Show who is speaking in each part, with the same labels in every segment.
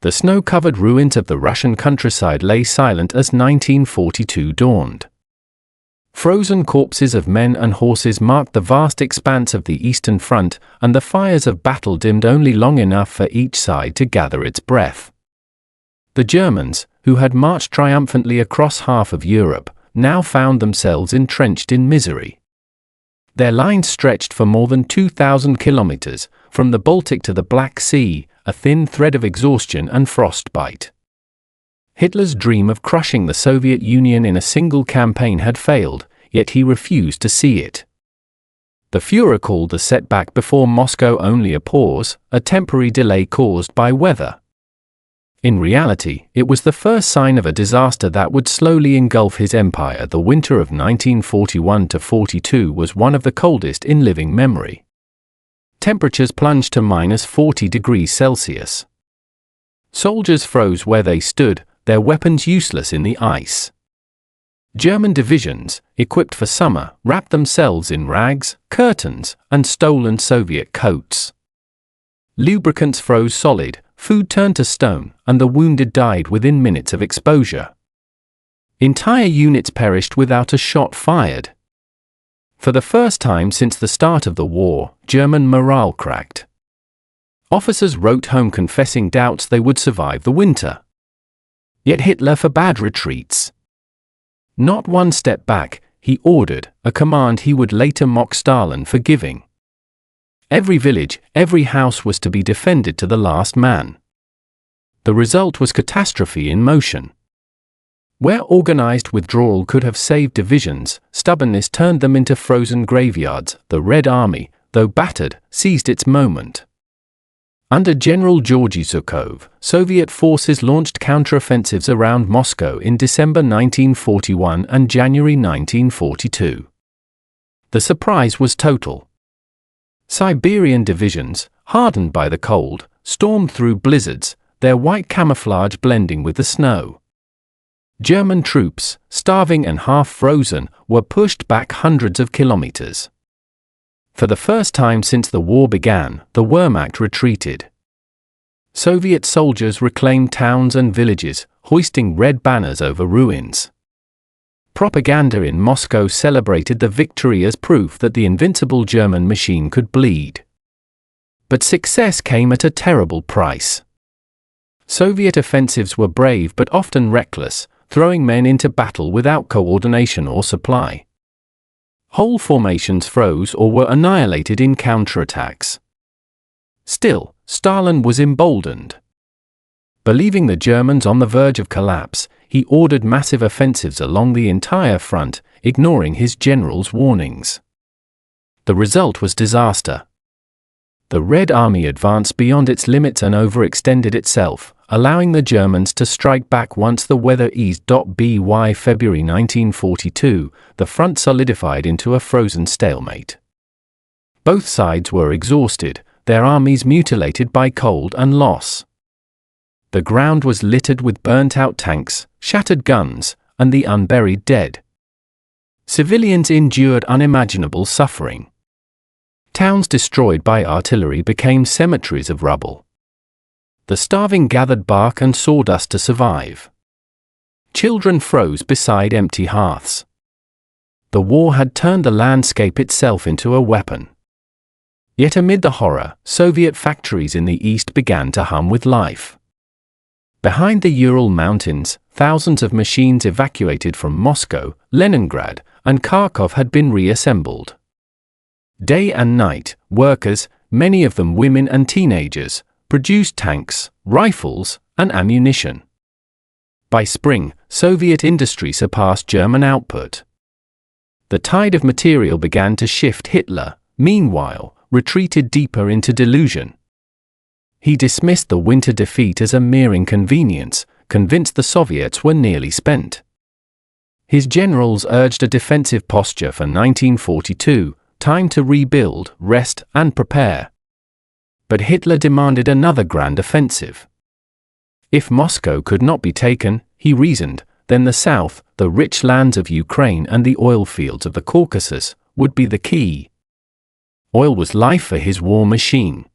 Speaker 1: The snow-covered ruins of the Russian countryside lay silent as 1942 dawned. Frozen corpses of men and horses marked the vast expanse of the Eastern Front, and the fires of battle dimmed only long enough for each side to gather its breath. The Germans, who had marched triumphantly across half of Europe, now found themselves entrenched in misery. Their lines stretched for more than 2,000 kilometers, from the Baltic to the Black Sea, a thin thread of exhaustion and frostbite. Hitler's dream of crushing the Soviet Union in a single campaign had failed, yet he refused to see it. The Führer called the setback before Moscow only a pause, a temporary delay caused by weather. In reality, it was the first sign of a disaster that would slowly engulf his empire. The winter of 1941–42 was one of the coldest in living memory. Temperatures plunged to -40 degrees Celsius. Soldiers froze where they stood, their weapons useless in the ice. German divisions, equipped for summer, wrapped themselves in rags, curtains, and stolen Soviet coats. Lubricants froze solid, food turned to stone, and the wounded died within minutes of exposure. Entire units perished without a shot fired. For the first time since the start of the war, German morale cracked. Officers wrote home confessing doubts they would survive the winter. Yet Hitler forbade retreats. Not one step back, he ordered, a command he would later mock Stalin for giving. Every village, every house was to be defended to the last man. The result was catastrophe in motion. Where organized withdrawal could have saved divisions, stubbornness turned them into frozen graveyards. The Red Army, though battered, seized its moment. Under General Georgy Zhukov, Soviet forces launched counteroffensives around Moscow in December 1941 and January 1942. The surprise was total. Siberian divisions, hardened by the cold, stormed through blizzards, their white camouflage blending with the snow. German troops, starving and half-frozen, were pushed back hundreds of kilometers. For the first time since the war began, the Wehrmacht retreated. Soviet soldiers reclaimed towns and villages, hoisting red banners over ruins. Propaganda in Moscow celebrated the victory as proof that the invincible German machine could bleed. But success came at a terrible price. Soviet offensives were brave but often reckless, throwing men into battle without coordination or supply. Whole formations froze or were annihilated in counterattacks. Still, Stalin was emboldened. Believing the Germans on the verge of collapse, he ordered massive offensives along the entire front, ignoring his generals' warnings. The result was disaster. The Red Army advanced beyond its limits and overextended itself, allowing the Germans to strike back once the weather eased. By February 1942, the front solidified into a frozen stalemate. Both sides were exhausted, their armies mutilated by cold and loss. The ground was littered with burnt-out tanks, shattered guns, and the unburied dead. Civilians endured unimaginable suffering. Towns destroyed by artillery became cemeteries of rubble. The starving gathered bark and sawdust to survive. Children froze beside empty hearths. The war had turned the landscape itself into a weapon. Yet amid the horror, Soviet factories in the east began to hum with life. Behind the Ural Mountains, thousands of machines evacuated from Moscow, Leningrad, and Kharkov had been reassembled. Day and night, workers, many of them women and teenagers, produced tanks, rifles, and ammunition. By spring, Soviet industry surpassed German output. The tide of material began to shift. Hitler, meanwhile, retreated deeper into delusion. He dismissed the winter defeat as a mere inconvenience, convinced the Soviets were nearly spent. His generals urged a defensive posture for 1942, time to rebuild, rest, and prepare. But Hitler demanded another grand offensive. If Moscow could not be taken, he reasoned, then the south, the rich lands of Ukraine and the oil fields of the Caucasus, would be the key. Oil was life for his war machine.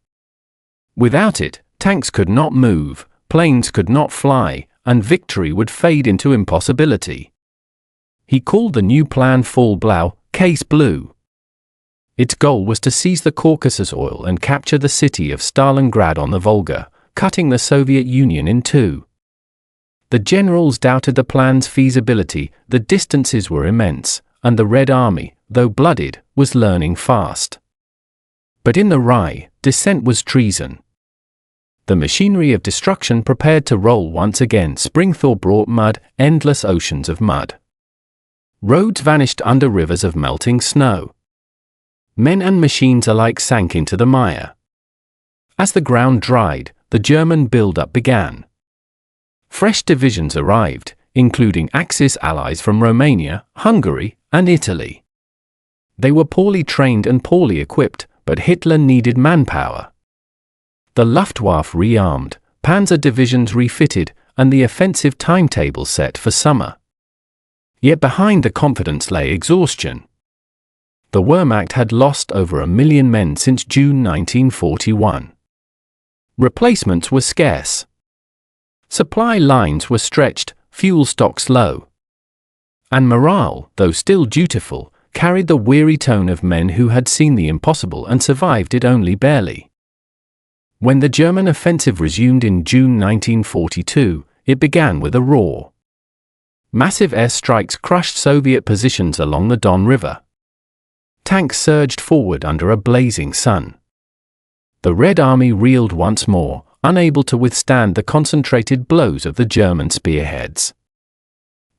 Speaker 1: Without it, tanks could not move, planes could not fly, and victory would fade into impossibility. He called the new plan Fall Blau, Case Blue. Its goal was to seize the Caucasus oil and capture the city of Stalingrad on the Volga, cutting the Soviet Union in two. The generals doubted the plan's feasibility. The distances were immense, and the Red Army, though blooded, was learning fast. But in the WWII, dissent was treason. The machinery of destruction prepared to roll once again. Spring thaw brought mud, endless oceans of mud. Roads vanished under rivers of melting snow. Men and machines alike sank into the mire. As the ground dried, the German build-up began. Fresh divisions arrived, including Axis allies from Romania, Hungary, and Italy. They were poorly trained and poorly equipped, but Hitler needed manpower. The Luftwaffe rearmed, panzer divisions refitted, and the offensive timetable set for summer. Yet behind the confidence lay exhaustion. The Wehrmacht had lost over 1 million men since June 1941. Replacements were scarce. Supply lines were stretched, fuel stocks low. And morale, though still dutiful, carried the weary tone of men who had seen the impossible and survived it only barely. When the German offensive resumed in June 1942, it began with a roar. Massive airstrikes crushed Soviet positions along the Don River. Tanks surged forward under a blazing sun. The Red Army reeled once more, unable to withstand the concentrated blows of the German spearheads.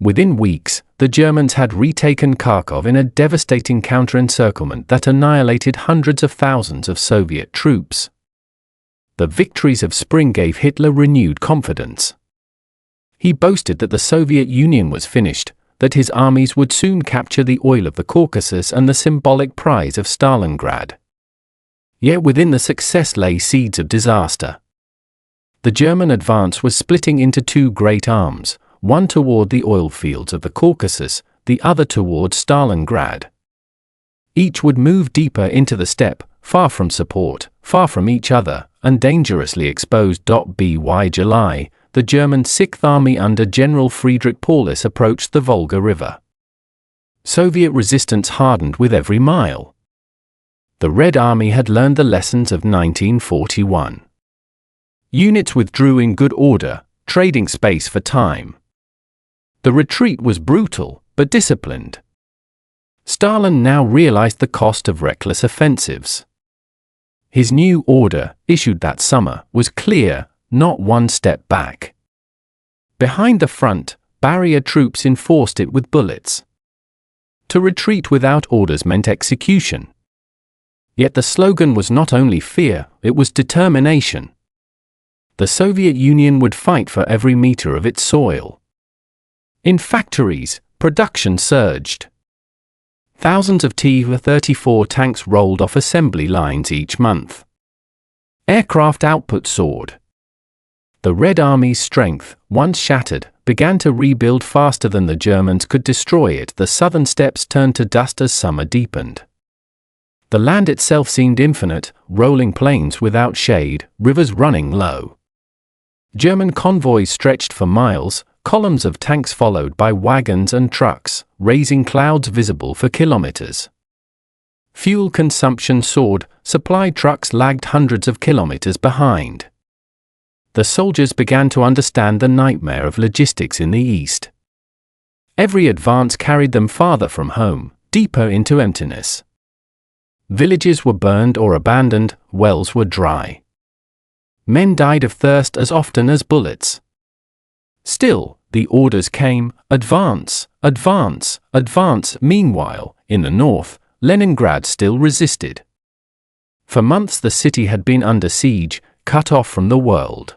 Speaker 1: Within weeks, the Germans had retaken Kharkov in a devastating counter-encirclement that annihilated hundreds of thousands of Soviet troops. The victories of spring gave Hitler renewed confidence. He boasted that the Soviet Union was finished, that his armies would soon capture the oil of the Caucasus and the symbolic prize of Stalingrad. Yet within the success lay seeds of disaster. The German advance was splitting into two great arms, one toward the oil fields of the Caucasus, the other toward Stalingrad. Each would move deeper into the steppe, far from support, far from each other, and dangerously exposed. By July, the German 6th Army under General Friedrich Paulus approached the Volga River. Soviet resistance hardened with every mile. The Red Army had learned the lessons of 1941. Units withdrew in good order, trading space for time. The retreat was brutal, but disciplined. Stalin now realized the cost of reckless offensives. His new order, issued that summer, was clear: not one step back. Behind the front, barrier troops enforced it with bullets. To retreat without orders meant execution. Yet the slogan was not only fear, it was determination. The Soviet Union would fight for every meter of its soil. In factories, production surged. Thousands of T-34 tanks rolled off assembly lines each month. Aircraft output soared. The Red Army's strength, once shattered, began to rebuild faster than the Germans could destroy it. The southern steppes turned to dust as summer deepened. The land itself seemed infinite, rolling plains without shade, rivers running low. German convoys stretched for miles, columns of tanks followed by wagons and trucks, raising clouds visible for kilometers. Fuel consumption soared, supply trucks lagged hundreds of kilometers behind. The soldiers began to understand the nightmare of logistics in the east. Every advance carried them farther from home, deeper into emptiness. Villages were burned or abandoned, wells were dry. Men died of thirst as often as bullets. Still, the orders came: advance, advance, advance. Meanwhile, in the north, Leningrad still resisted. For months the city had been under siege, cut off from the world.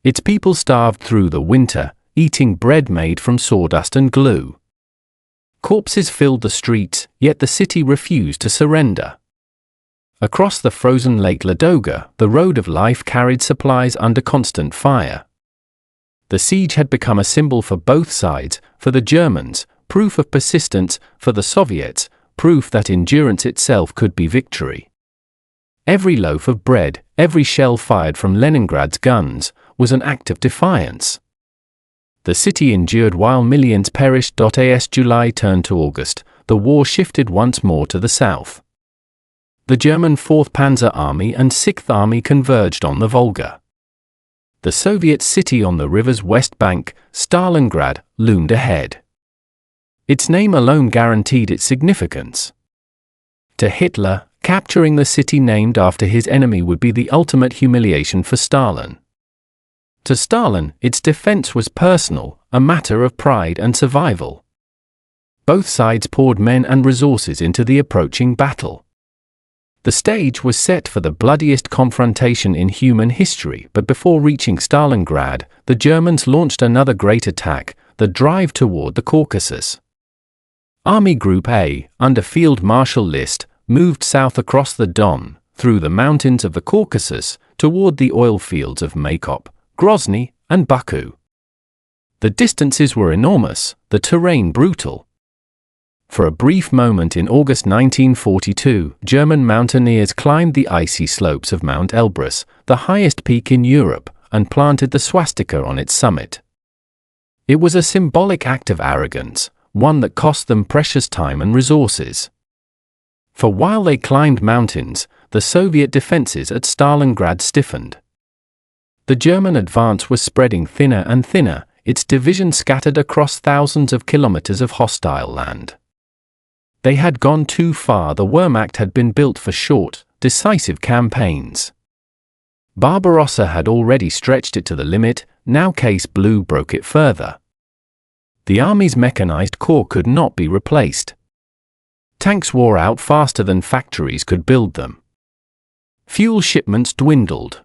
Speaker 1: Its people starved through the winter, eating bread made from sawdust and glue. Corpses filled the streets, yet the city refused to surrender. Across the frozen Lake Ladoga, the road of life carried supplies under constant fire. The siege had become a symbol for both sides: for the Germans, proof of persistence; for the Soviets, proof that endurance itself could be victory. Every loaf of bread, every shell fired from Leningrad's guns, was an act of defiance. The city endured while millions perished. As July turned to August, the war shifted once more to the south. The German 4th Panzer Army and 6th Army converged on the Volga. The Soviet city on the river's west bank, Stalingrad, loomed ahead. Its name alone guaranteed its significance. To Hitler, capturing the city named after his enemy would be the ultimate humiliation for Stalin. To Stalin, its defense was personal, a matter of pride and survival. Both sides poured men and resources into the approaching battle. The stage was set for the bloodiest confrontation in human history, but before reaching Stalingrad, the Germans launched another great attack, the drive toward the Caucasus. Army Group A, under Field Marshal List, moved south across the Don, through the mountains of the Caucasus, toward the oil fields of Maykop, Grozny, and Baku. The distances were enormous, the terrain brutal. For a brief moment in August 1942, German mountaineers climbed the icy slopes of Mount Elbrus, the highest peak in Europe, and planted the swastika on its summit. It was a symbolic act of arrogance, one that cost them precious time and resources. For while they climbed mountains, the Soviet defenses at Stalingrad stiffened. The German advance was spreading thinner and thinner, its divisions scattered across thousands of kilometers of hostile land. They had gone too far. The Wehrmacht had been built for short, decisive campaigns. Barbarossa had already stretched it to the limit, now Case Blue broke it further. The Army's mechanized corps could not be replaced. Tanks wore out faster than factories could build them. Fuel shipments dwindled.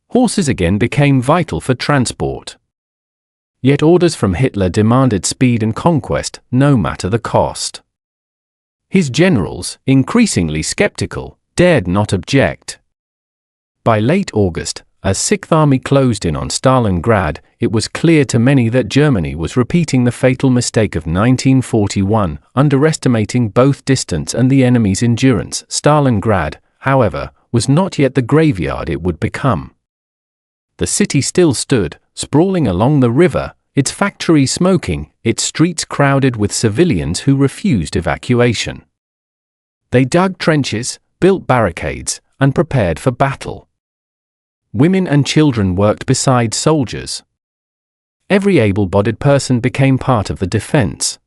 Speaker 1: Horses again became vital for transport. Yet orders from Hitler demanded speed and conquest, no matter the cost. His generals, increasingly skeptical, dared not object. By late August, as 6th Army closed in on Stalingrad, it was clear to many that Germany was repeating the fatal mistake of 1941, underestimating both distance and the enemy's endurance. Stalingrad, however, was not yet the graveyard it would become. The city still stood, sprawling along the river, its factories smoking, its streets crowded with civilians who refused evacuation. They dug trenches, built barricades, and prepared for battle. Women and children worked beside soldiers. Every able-bodied person became part of the defense.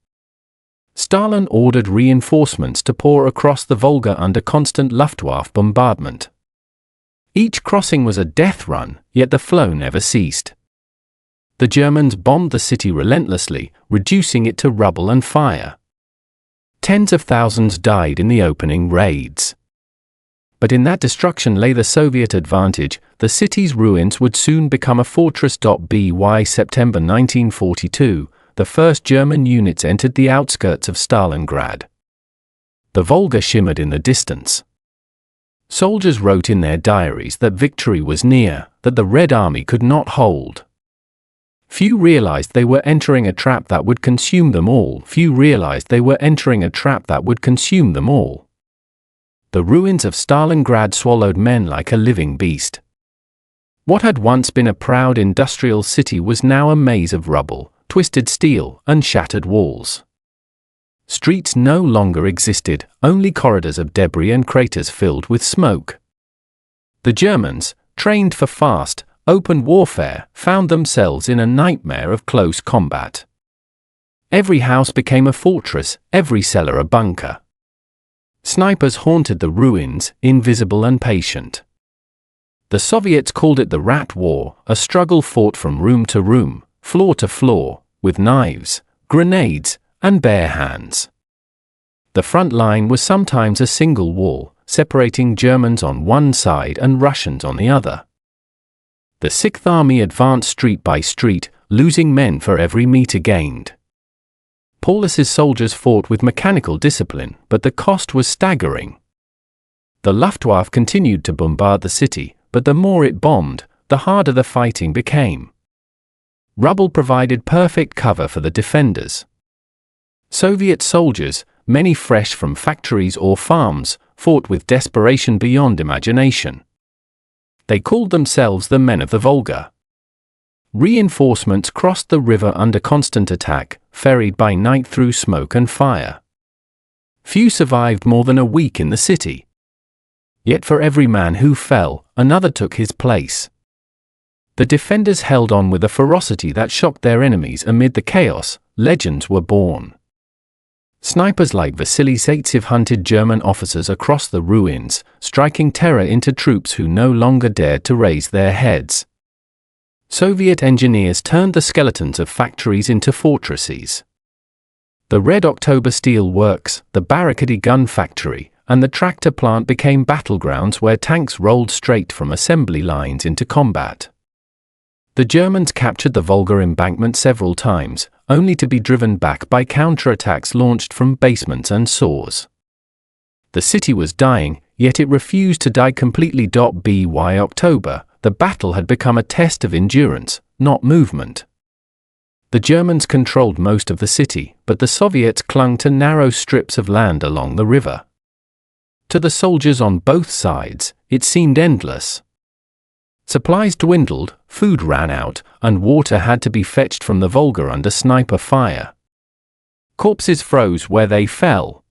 Speaker 1: Stalin ordered reinforcements to pour across the Volga under constant Luftwaffe bombardment. Each crossing was a death run, yet the flow never ceased. The Germans bombed the city relentlessly, reducing it to rubble and fire. Tens of thousands died in the opening raids. But in that destruction lay the Soviet advantage. The city's ruins would soon become a fortress. By September 1942, the first German units entered the outskirts of Stalingrad. The Volga shimmered in the distance. Soldiers wrote in their diaries that victory was near, that the Red Army could not hold. Few realized they were entering a trap that would consume them all. The ruins of Stalingrad swallowed men like a living beast. What had once been a proud industrial city was now a maze of rubble, twisted steel, and shattered walls. Streets no longer existed, only corridors of debris and craters filled with smoke. The Germans, trained for fast, open warfare, found themselves in a nightmare of close combat. Every house became a fortress, every cellar a bunker. Snipers haunted the ruins, invisible and patient. The Soviets called it the Rat War, a struggle fought from room to room, floor to floor, with knives, grenades, and bare hands. The front line was sometimes a single wall, separating Germans on one side and Russians on the other. The 6th Army advanced street by street, losing men for every meter gained. Paulus's soldiers fought with mechanical discipline, but the cost was staggering. The Luftwaffe continued to bombard the city, but the more it bombed, the harder the fighting became. Rubble provided perfect cover for the defenders. Soviet soldiers, many fresh from factories or farms, fought with desperation beyond imagination. They called themselves the Men of the Volga. Reinforcements crossed the river under constant attack, ferried by night through smoke and fire. Few survived more than a week in the city. Yet for every man who fell, another took his place. The defenders held on with a ferocity that shocked their enemies. Amid the chaos, legends were born. Snipers like Vasily Zaitsev hunted German officers across the ruins, striking terror into troops who no longer dared to raise their heads. Soviet engineers turned the skeletons of factories into fortresses. The Red October Steel Works, the Barricady Gun Factory, and the tractor plant became battlegrounds where tanks rolled straight from assembly lines into combat. The Germans captured the Volga embankment several times, only to be driven back by counterattacks launched from basements and soars. The city was dying, yet it refused to die completely. By October, the battle had become a test of endurance, not movement. The Germans controlled most of the city, but the Soviets clung to narrow strips of land along the river. To the soldiers on both sides, it seemed endless. Supplies dwindled, food ran out, and water had to be fetched from the Volga under sniper fire. Corpses froze where they fell.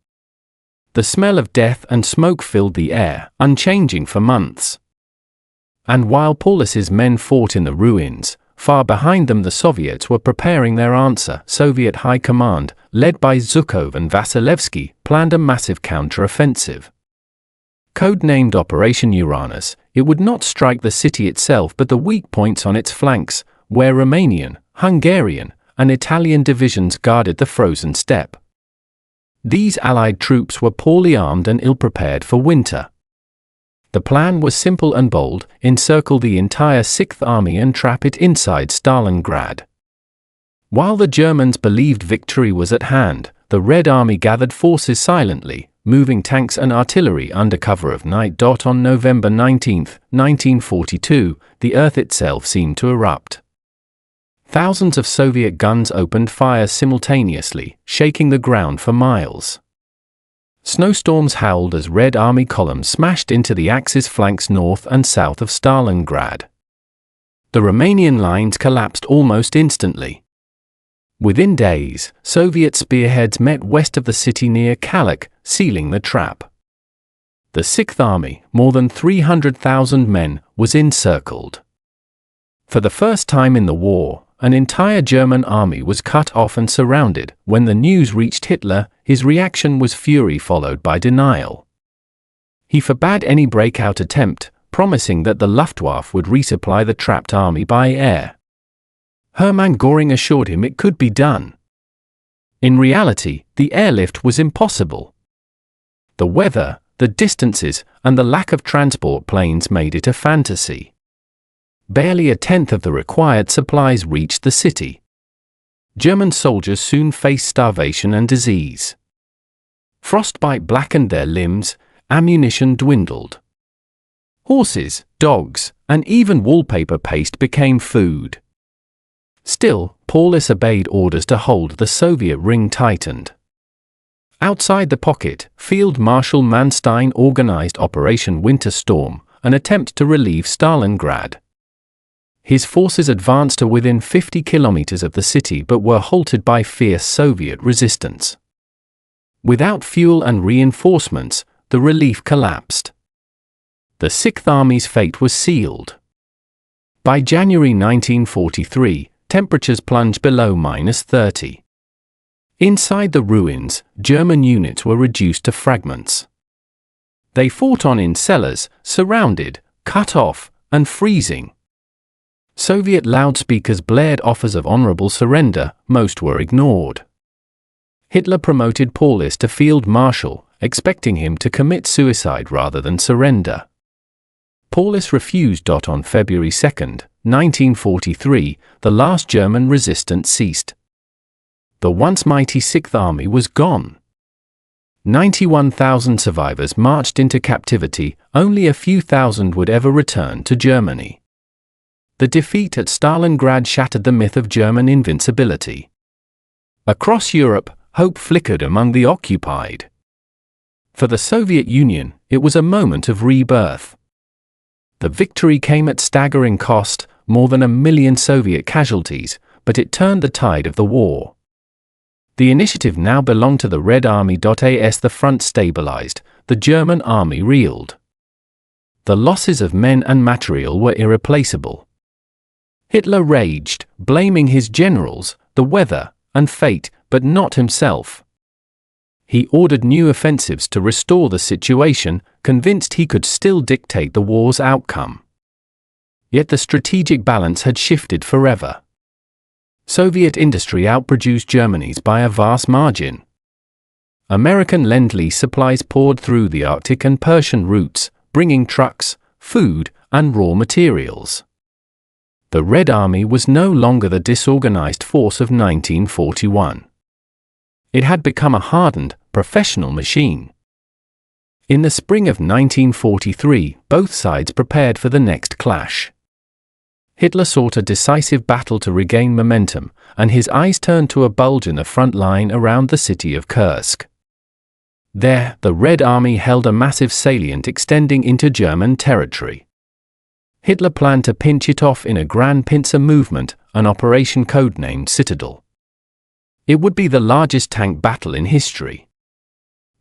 Speaker 1: The smell of death and smoke filled the air, unchanging for months. And while Paulus's men fought in the ruins, far behind them the Soviets were preparing their answer. Soviet High Command, led by Zhukov and Vasilevsky, planned a massive counter-offensive. Codenamed Operation Uranus, it would not strike the city itself but the weak points on its flanks, where Romanian, Hungarian, and Italian divisions guarded the frozen steppe. These Allied troops were poorly armed and ill-prepared for winter. The plan was simple and bold: encircle the entire Sixth Army and trap it inside Stalingrad. While the Germans believed victory was at hand, the Red Army gathered forces silently, moving tanks and artillery under cover of night. On November 19, 1942, the earth itself seemed to erupt. Thousands of Soviet guns opened fire simultaneously, shaking the ground for miles. Snowstorms howled as Red Army columns smashed into the Axis flanks north and south of Stalingrad. The Romanian lines collapsed almost instantly. Within days, Soviet spearheads met west of the city near Kalach, sealing the trap. The Sixth Army, more than 300,000 men, was encircled. For the first time in the war, an entire German army was cut off and surrounded. When the news reached Hitler, his reaction was fury followed by denial. He forbade any breakout attempt, promising that the Luftwaffe would resupply the trapped army by air. Hermann Göring assured him it could be done. In reality, the airlift was impossible. The weather, the distances, and the lack of transport planes made it a fantasy. Barely a tenth of the required supplies reached the city. German soldiers soon faced starvation and disease. Frostbite blackened their limbs, ammunition dwindled. Horses, dogs, and even wallpaper paste became food. Still, Paulus obeyed orders to hold the Soviet ring tightened. Outside the pocket, Field Marshal Manstein organized Operation Winter Storm, an attempt to relieve Stalingrad. His forces advanced to within 50 kilometers of the city but were halted by fierce Soviet resistance. Without fuel and reinforcements, the relief collapsed. The Sixth Army's fate was sealed. By January 1943, temperatures plunged below -30. Inside the ruins, German units were reduced to fragments. They fought on in cellars, surrounded, cut off, and freezing. Soviet loudspeakers blared offers of honorable surrender, most were ignored. Hitler promoted Paulus to Field Marshal, expecting him to commit suicide rather than surrender. Paulus refused. On February 2, 1943, the last German resistance ceased. The once mighty Sixth Army was gone. 91,000 survivors marched into captivity, only a few thousand would ever return to Germany. The defeat at Stalingrad shattered the myth of German invincibility. Across Europe, hope flickered among the occupied. For the Soviet Union, it was a moment of rebirth. The victory came at staggering cost, more than 1 million Soviet casualties, but it turned the tide of the war. The initiative now belonged to the Red Army. As the front stabilized, the German army reeled. The losses of men and material were irreplaceable. Hitler raged, blaming his generals, the weather, and fate, but not himself. He ordered new offensives to restore the situation, convinced he could still dictate the war's outcome. Yet the strategic balance had shifted forever. Soviet industry outproduced Germany's by a vast margin. American Lend-Lease supplies poured through the Arctic and Persian routes, bringing trucks, food, and raw materials. The Red Army was no longer the disorganized force of 1941. It had become a hardened, professional machine. In the spring of 1943, both sides prepared for the next clash. Hitler sought a decisive battle to regain momentum, and his eyes turned to a bulge in the front line around the city of Kursk. There, the Red Army held a massive salient extending into German territory. Hitler planned to pinch it off in a grand pincer movement, an operation codenamed Citadel. It would be the largest tank battle in history.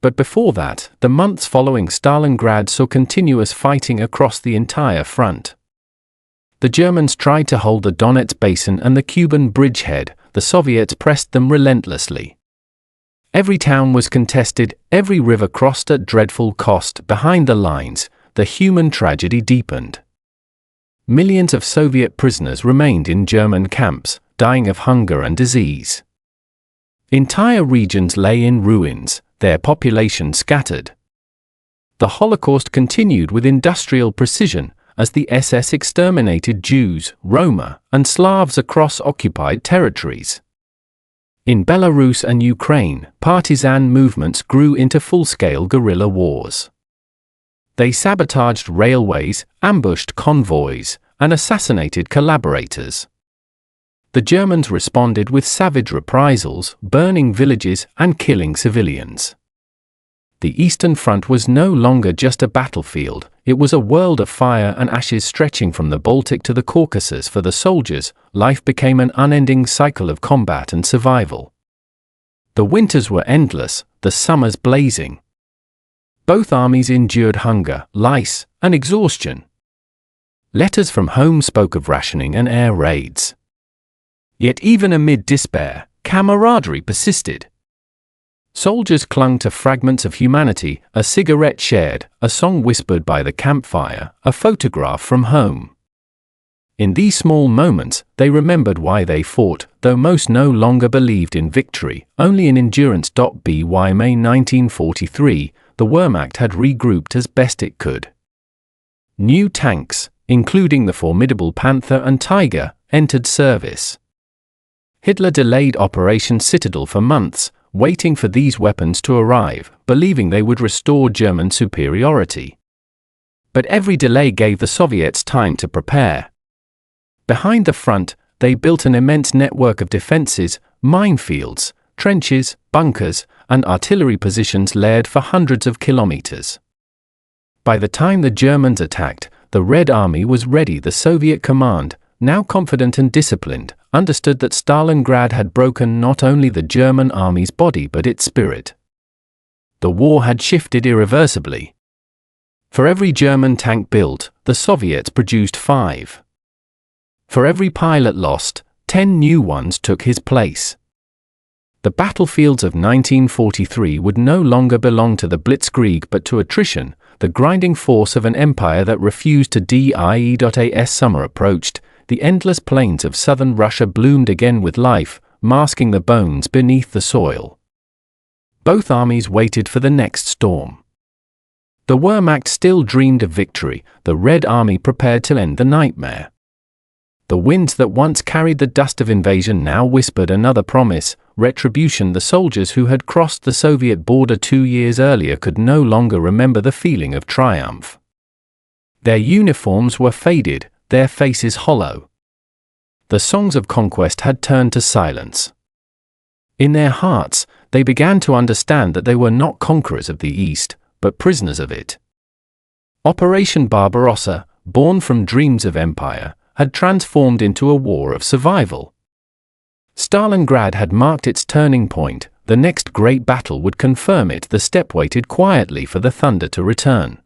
Speaker 1: But before that, the months following Stalingrad saw continuous fighting across the entire front. The Germans tried to hold the Donets Basin and the Kuban bridgehead, the Soviets pressed them relentlessly. Every town was contested, every river crossed at dreadful cost. Behind the lines, the human tragedy deepened. Millions of Soviet prisoners remained in German camps, dying of hunger and disease. Entire regions lay in ruins, their population scattered. The Holocaust continued with industrial precision, as the SS exterminated Jews, Roma, and Slavs across occupied territories. In Belarus and Ukraine, partisan movements grew into full-scale guerrilla wars. They sabotaged railways, ambushed convoys, and assassinated collaborators. The Germans responded with savage reprisals, burning villages and killing civilians. The Eastern Front was no longer just a battlefield, it was a world of fire and ashes stretching from the Baltic to the Caucasus. For the soldiers, life became an unending cycle of combat and survival. The winters were endless, the summers blazing. Both armies endured hunger, lice, and exhaustion. Letters from home spoke of rationing and air raids. Yet even amid despair, camaraderie persisted. Soldiers clung to fragments of humanity, a cigarette shared, a song whispered by the campfire, a photograph from home. In these small moments, they remembered why they fought, though most no longer believed in victory, only in endurance. By May 1943, the Wehrmacht had regrouped as best it could. New tanks, including the formidable Panther and Tiger, entered service. Hitler delayed Operation Citadel for months, waiting for these weapons to arrive, believing they would restore German superiority. But every delay gave the Soviets time to prepare. Behind the front, they built an immense network of defenses, minefields, trenches, bunkers, and artillery positions layered for hundreds of kilometers. By the time the Germans attacked, the Red Army was ready. The Soviet command, now confident and disciplined, understood that Stalingrad had broken not only the German army's body but its spirit. The war had shifted irreversibly. For every German tank built, the Soviets produced 5. For every pilot lost, 10 new ones took his place. The battlefields of 1943 would no longer belong to the blitzkrieg but to attrition, the grinding force of an empire that refused to die. As summer approached, the endless plains of southern Russia bloomed again with life, masking the bones beneath the soil. Both armies waited for the next storm. The Wehrmacht still dreamed of victory, the Red Army prepared to end the nightmare. The winds that once carried the dust of invasion now whispered another promise, retribution. The soldiers who had crossed the Soviet border 2 years earlier could no longer remember the feeling of triumph. Their uniforms were faded, their faces hollow. The songs of conquest had turned to silence. In their hearts, they began to understand that they were not conquerors of the East, but prisoners of it. Operation Barbarossa, born from dreams of empire, had transformed into a war of survival. Stalingrad had marked its turning point. The next great battle would confirm it. The steppe waited quietly for the thunder to return.